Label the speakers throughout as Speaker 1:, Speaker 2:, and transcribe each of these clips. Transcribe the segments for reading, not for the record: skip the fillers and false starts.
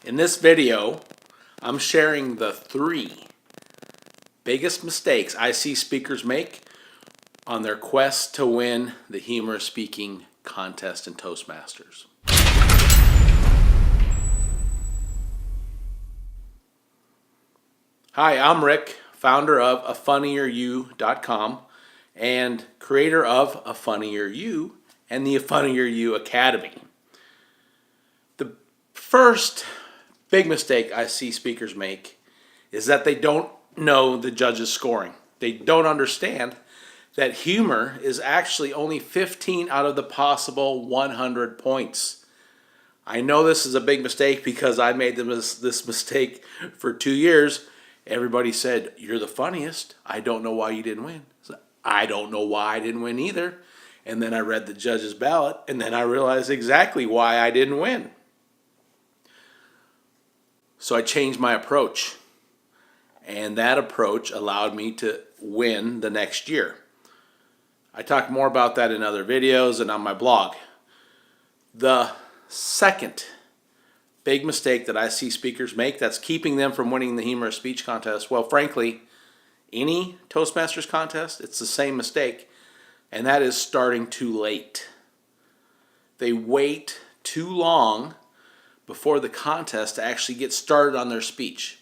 Speaker 1: In this video, I'm sharing the 3 biggest mistakes I see speakers make on their quest to win the humorous speaking contest in Toastmasters. Hi, I'm Rick, founder of afunnieryou.com and creator of A Funnier You and the A Funnier You Academy. The first big mistake I see speakers make is that they don't know the judges' scoring. They don't understand that humor is actually only 15 out of the possible 100 points. I know this is a big mistake because I made this mistake for 2 years. Everybody said, "You're the funniest. I don't know why you didn't win." I don't know why I didn't win either. And then I read the judge's ballot, and then I realized exactly why I didn't win. So I changed my approach, and that approach allowed me to win the next year. I talk more about that in other videos and on my blog. The second big mistake that I see speakers make that's keeping them from winning the humorous speech contest, well, frankly, any Toastmasters contest, it's the same mistake, and that is starting too late. They wait too long before the contest to actually get started on their speech.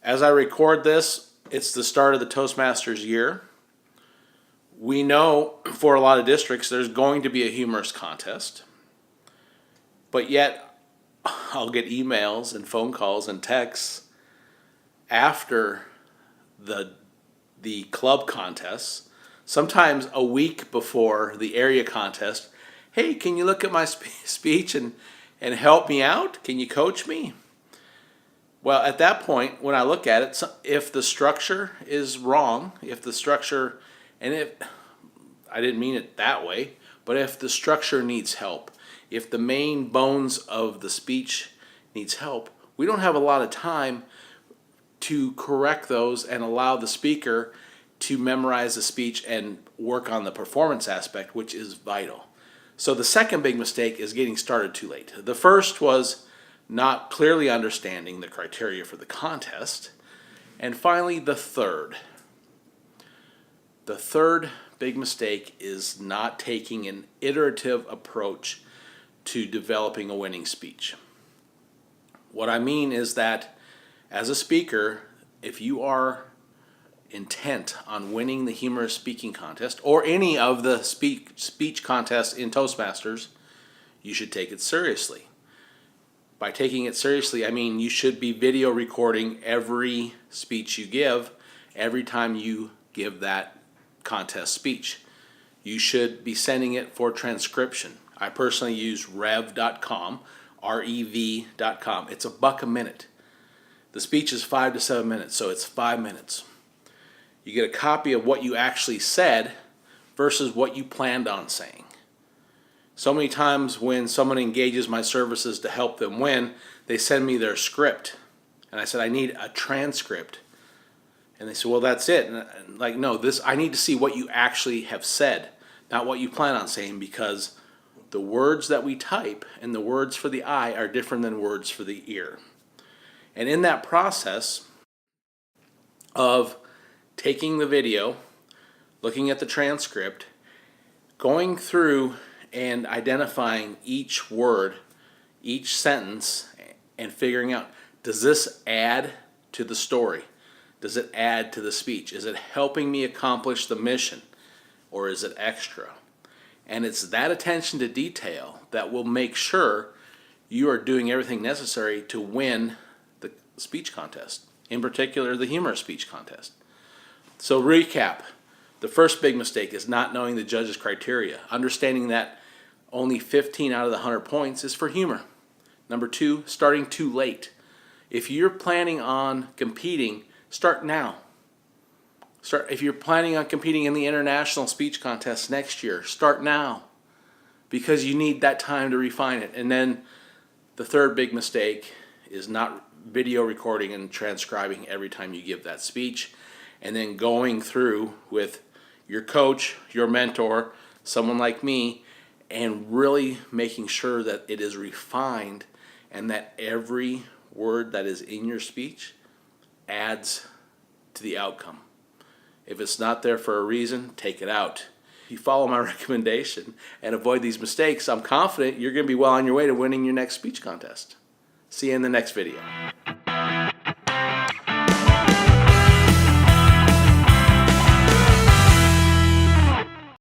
Speaker 1: As I record this, it's the start of the Toastmasters year. We know for a lot of districts there's going to be a humorous contest, but yet I'll get emails and phone calls and texts after the club contests, sometimes a week before the area contest. "Hey, can you look at my speech and help me out? Can you coach me?" Well, at that point, when I look at it, if the structure is wrong, if the structure, and if I didn't mean it that way, but if the structure needs help, if the main bones of the speech needs help, we don't have a lot of time to correct those and allow the speaker to memorize the speech and work on the performance aspect, which is vital. So the second big mistake is getting started too late. The first was not clearly understanding the criteria for the contest. And finally, the third big mistake is not taking an iterative approach to developing a winning speech. What I mean is that as a speaker, if you are intent on winning the humorous speaking contest or any of the speech contests in Toastmasters, you should take it seriously. By taking it seriously, I mean you should be video recording every speech you give, every time you give that contest speech. You should be sending it for transcription. I personally use rev.com, rev.com. It's $1 a minute. The speech is 5 to 7 minutes, so it's 5 minutes. You get a copy of what you actually said versus what you planned on saying. So many times when someone engages my services to help them win, they send me their script. And I said, "I need a transcript." And they said, "Well, that's it." And I'm like, "No, I need to see what you actually have said, not what you plan on saying, because the words that we type and the words for the eye are different than words for the ear." And in that process of taking the video, looking at the transcript, going through and identifying each word, each sentence, and figuring out, does this add to the story? Does it add to the speech? Is it helping me accomplish the mission, or is it extra? And it's that attention to detail that will make sure you are doing everything necessary to win the speech contest, in particular the humorous speech contest. So recap, the first big mistake is not knowing the judge's criteria, understanding that only 15 out of the 100 points is for humor. Number 2, starting too late. If you're planning on competing, start now. If you're planning on competing in the international speech contest next year, start now, because you need that time to refine it. And then the third big mistake is not video recording and transcribing every time you give that speech, and then going through with your coach, your mentor, someone like me, and really making sure that it is refined and that every word that is in your speech adds to the outcome. If it's not there for a reason, take it out. If you follow my recommendation and avoid these mistakes, I'm confident you're going to be well on your way to winning your next speech contest. See you in the next video.